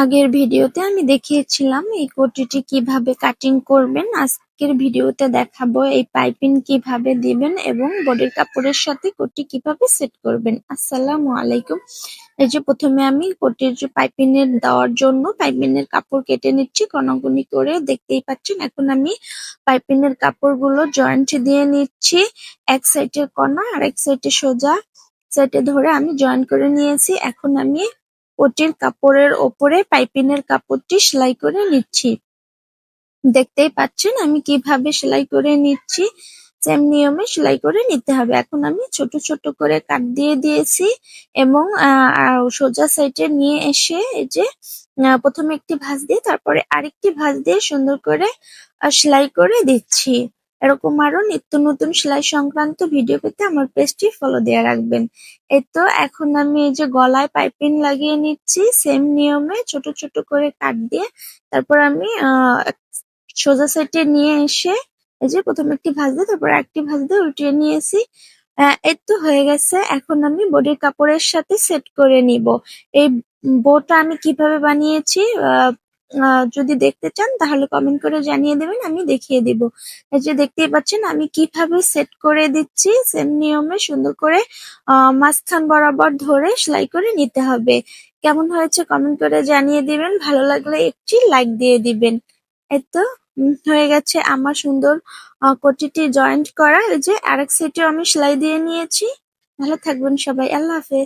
আগের ভিডিওতে আমি দেখিয়েছিলাম এই কোটিটি কিভাবে কাটিং করবেন। আজকের ভিডিওতে দেখাবো এই পাইপিং কিভাবে দিবেন এবং বডির কাপড়ের সাথে কোটি কিভাবে সেট করবেন। আসসালামু আলাইকুম। এই যে প্রথমে আমি কোটির যে পাইপিং এর দেওয়ার জন্য পাইপিং এর কাপড় কেটে নিচ্ছি কনাকুনি করে, দেখতেই পাচ্ছেন। এখন আমি পাইপিং এর কাপড়গুলো জয়েন্ট দিয়ে নিচ্ছি, এক সাইডের কনা আর এক সাইডে সোজা সাইডে ধরে আমি জয়েন করে নিয়েছি। এখন আমি কোটির কাপড়ের ওপরে পাইপিং এর কাপড়টি সেলাই করে নিচ্ছি। দেখতেই পাচ্ছেন আমি কিভাবে সেলাই করে নিচ্ছি, সেম নিয়মে সেলাই করে নিতে হবে। এখন আমি ছোট ছোট করে কাট দিয়ে দিয়েছি এবং সোজা সাইডে নিয়ে এসে এই যে প্রথমে একটি ভাঁজ দিয়ে তারপরে আরেকটি ভাঁজ দিয়ে সুন্দর করে সেলাই করে দিচ্ছি। এরকম আরো নিত্য নতুন সেলাই সংক্রান্ত ভিডিও পেতে আমার পেজটি ফলো দিয়ে রাখবেন। এই তো এখন আমি এই যে গলায় পাইপিং লাগিয়ে নিচ্ছি সেম নিয়মে ছোট ছোট করে কাট দিয়ে। তারপর আমি সোজা সাইডে নিয়ে এসে এই যে প্রথমে একটি ভাঁজ দিয়ে তারপর আরেকটি ভাঁজ দিয়ে উল্টিয়ে নিয়েছি। এই তো হয়ে গেছে। এখন আমি বডির কাপড়ের সাথে সেট করে নিব। এই বউটা আমি কিভাবে বানিয়েছি যদি দেখতে চান তাহলে কমেন্ট করে জানিয়ে দেবেন, আমি দেখিয়ে দিব। এই যে দেখতেই পাচ্ছেন আমি কিভাবে সেট করে দিচ্ছি, সেম নিয়মে সুন্দর করে মাঝখান বরাবর ধরে সেলাই করে নিতে হবে। কেমন হয়েছে কমেন্ট করে জানিয়ে দিবেন, ভালো লাগলে একটি লাইক দিয়ে দিবেন। এই তো হয়ে গেছে আমার সুন্দর কোটিটি জয়েন্ট করা। এই যে আরেক সাইডেও আমি সেলাই দিয়ে নিয়েছি। ভালো থাকবেন সবাই, আল্লাহ হাফেজ।